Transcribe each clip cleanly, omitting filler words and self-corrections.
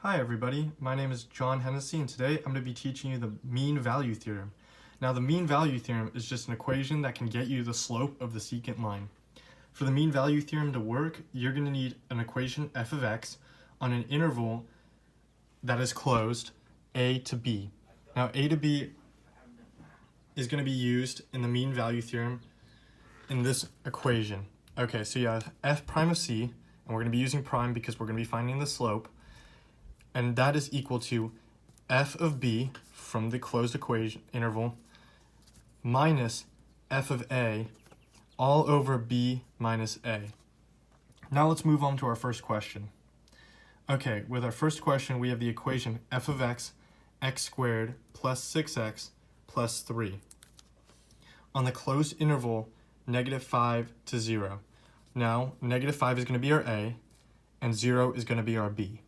Hi everybody, my name is John Hennessey and today I'm going to be teaching you the mean value theorem. Now the mean value theorem is just an equation that can get you the slope of the secant line. For the mean value theorem to work, you're going to need an equation f of x on an interval that is closed a to b. Now a to b is going to be used in the mean value theorem in this equation. Okay, so you have f prime of c, and we're going to be using prime because we're going to be finding the slope. And that is equal to f of b from the closed equation interval minus f of a all over b minus a. Now let's move on to our first question. Okay, with our first question, we have the equation f of x, x squared plus 6x plus 3. On the closed interval, -5 to 0. Now, -5 is going to be our a, and 0 is going to be our b.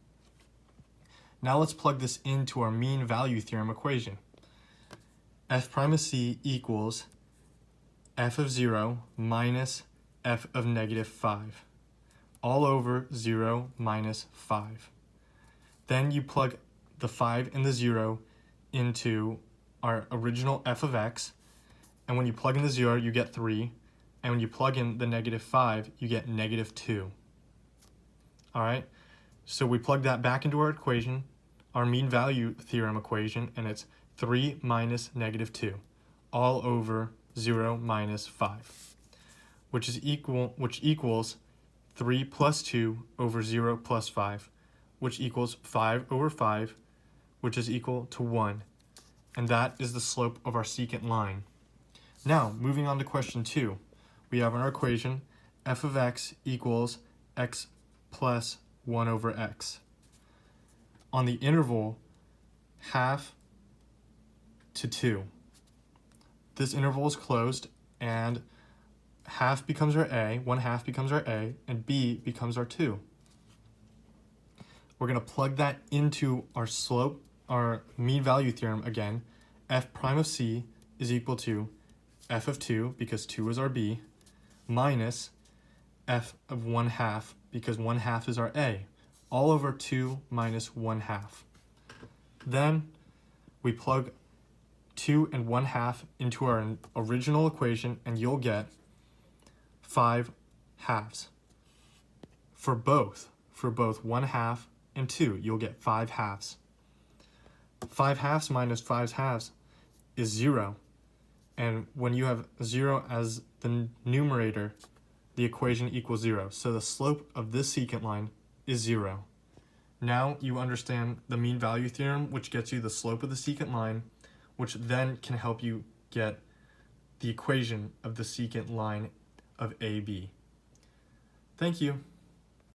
Now let's plug this into our mean value theorem equation. F prime of c equals f of 0 minus f of -5, all over 0 minus 5. Then you plug the 5 and the 0 into our original f of x, and when you plug in the 0, you get 3, and when you plug in the -5, you get -2. All right? So we plug that back into our equation, our mean value theorem equation, and it's 3 minus -2, all over 0 minus 5, which equals 3 plus 2 over 0 plus 5, which equals 5 over 5, which is equal to 1. And that is the slope of our secant line. Now, moving on to question 2, we have in our equation f of x equals x plus 1 over x. On the interval, half to 2. This interval is closed, and half becomes our a, 1/2 becomes our a, and b becomes our 2. We're going to plug that into our slope, our mean value theorem again. F prime of c is equal to f of 2, because 2 is our b, minus f of 1/2, because 1/2 is our a, all over 2 minus 1/2. Then we plug 2 and 1/2 into our original equation, and you'll get 5 halves. For both 1/2 and 2, you'll get 5 halves. 5 halves minus 5 halves is 0. And when you have 0 as the numerator, the equation equals 0. So the slope of this secant line is 0. Now you understand the mean value theorem, which gets you the slope of the secant line, which then can help you get the equation of the secant line of AB. Thank you.